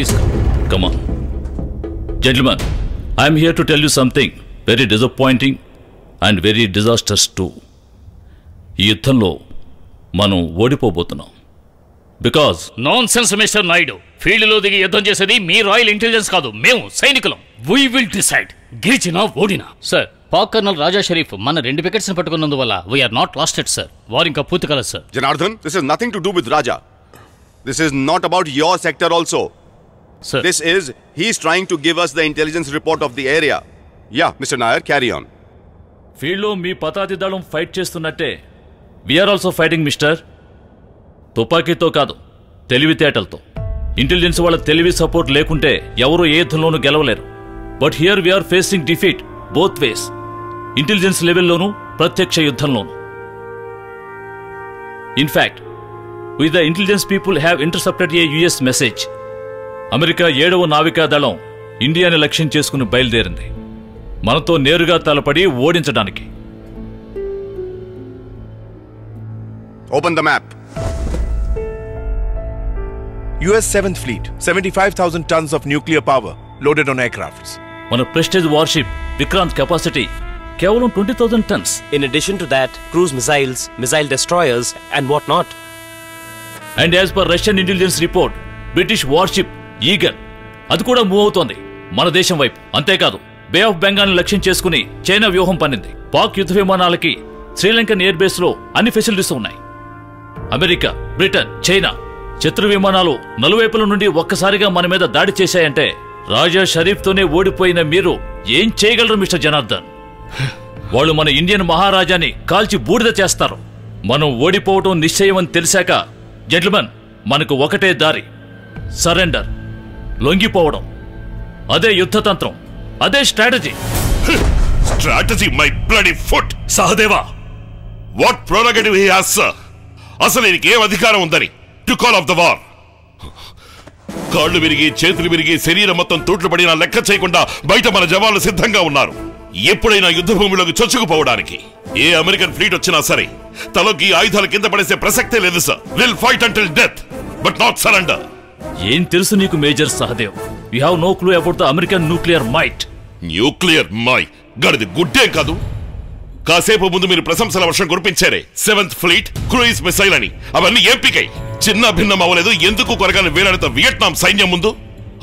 please come. Come on. Gentlemen, I am here to tell you something very disappointing and very disastrous too. ఈ యుద్ధంలో మనం ఓడిపోబోతున్నాం. Because nonsense mister Naidu. ఫీల్డ్లో దిగి యుద్ధం చేసేది మీ రాయల్ ఇంటెలిజెన్స్ కాదు, మేము సైనికులం. వీ విల్ డిసైడ్, గెలిచినా ఓడినా. సార్, పాక్ కర్నల్ రాజా షరీఫ్ మన 2 వికెట్స్ పట్టుకున్నందువల్ల వీఆర్ నాట్ లాస్టెడ్ సార్. వారు ఇంకా పూర్తి కలదు sir. Janardhan, this is nothing to do with Raja. This is not about your sector also. Sir. This is, he's trying to give us the intelligence report of the area. Yeah, Mr. Nair, carry on. ఫీల్డ్లో మీ పతాతి దళం fight చేస్తున్నట్టే we are also fighting mister. తుపాకీతో కాదు, తెలివితేటలతో. Intelligence వాళ్ళ తెలివి సపోర్ట్ లేకుంటే ఎవరూ ఏ యుద్ధంలోనూ గెలవలేరు. But here we are facing defeat both ways. ఇంటెలిజెన్స్ లెవెల్లోనూ ప్రత్యక్ష యుద్ధంలోనూ. In fact with the intelligence people have intercepted a US message. America 7వ నావికా దళం ఇండియాని లక్ష్యం చేసుకుని బయలుదేరింది, మనతో నేరుగా తలపడి ఓడించడానికి. Open the map. US 7th Fleet, 75,000 tons of nuclear power loaded on aircrafts. మన ప్రెస్టేజ్ వార్షిప్ విక్రాంత్ కెపాసిటీ కేవలం 20,000 tons. In addition to that, cruise missiles, missile destroyers and what not. And as per Russian intelligence report, British warship Eagle అది కూడా move అవుతోంది మన దేశం వైపు. అంతేకాదు, బే of Bengal లక్ష్యం చేసుకుని చైనా వ్యూహం పన్నింది. పాక్ యుద్ధ విమానాలకి శ్రీలంకన్ ఎయిర్ బేస్ లో అన్ని ఫెసిలిటీస్ ఉన్నాయి. అమెరికా, బ్రిటన్, చైనా శత్రు విమానాలు నలువైపుల నుండి ఒక్కసారిగా మన మీద దాడి చేశాయంటే రాజా షరీఫ్ తోనే ఓడిపోయిన మీరు ఏం చేయగలరు మిస్టర్ జనార్దన్? వాళ్ళు మన ఇండియన్ మహారాజాని కాల్చి బూడిద చేస్తారు. మనం ఓడిపోవటం నిశ్చయమని తెలిసాక జెంట్మెన్, మనకు ఒకటే దారి, సరెండర్, లొంగిపోవడం. అదే యుద్ధతంత్రం, అదే strategy. Strategy my bloody foot. Sahadeva, what prerogative he has sir? అసలు ఈయనకి ఏం అధికారం ఉందని to call off the war? కాళ్ళు విరిగి, చేతులు విరిగి, శరీరం మొత్తం తూట్లు పడినా లెక్క చేయకుండా బయట మన జవాన్లు సిద్ధంగా ఉన్నారు ఎప్పుడైనా యుద్ధ భూమిలోకి చొచ్చుకుపోవడానికి. ఏ అమెరికన్ ఫ్లీట్ వచ్చినా సరే తలకి ఆయుధాల కింద పడేసే ప్రసక్తే లేదు sir. Will fight until death but not surrender. ఏం తెలుసు నీకు major Sahadev? You have no clue about the American nuclear might. Nuclear might గడిది గుడ్డేం కాదు. కాసేపు ముందు మీరు ప్రశంసల వర్షం కురిపించారే 7th ఫ్లీట్, క్రూయిజ్ మిసైల్ అని, అవన్నీ ఏం పికై చిన్న భిన్నం అవ్వలేదు ఎందుకు కొరగాని వేలాడిత వియట్నాం సైన్యం ముందు?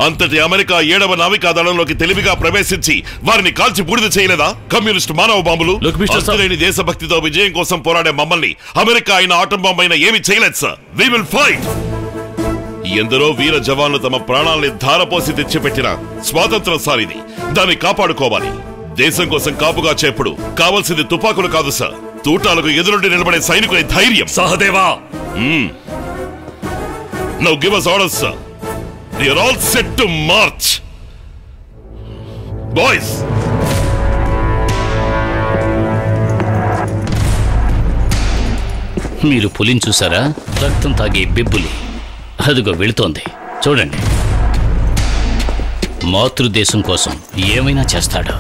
అంతటి అమెరికా 7వ నావికా దళంలోకి తెలివిగా ప్రవేశించి వారిని కాల్చి బూడిద చేయలేదా కమ్యూనిస్ట్ మానవ బాంబులు? అంతులేని దేశభక్తితో విజయం కోసం పోరాడే మమ్మల్ని అమెరికా అయిన ఆటం బాంబు అయినా ఏమీ చేయలేదు సార్. We will fight. ఎందరో వీర జవాన్లు తమ ప్రాణాల్ని ధారపోసి తెచ్చిపెట్టిన స్వాతంత్రం సార్ ఇది. దాన్ని కాపాడుకోవాలి. దేశం కోసం కాపుగా చేపుడు కావాల్సింది తుపాకులు కాదు సార్, తూటాలకు ఎదురుండి నిలబడే సైనికుని ధైర్యం. Sahadeva, now give us orders sir. They are all set to march. Boys. మీరు పులిని చూసారా? రక్తం తాగే బిబ్బులి అదిగో వెళుతోంది చూడండి. మాతృదేశం కోసం ఏమైనా చేస్తాడు.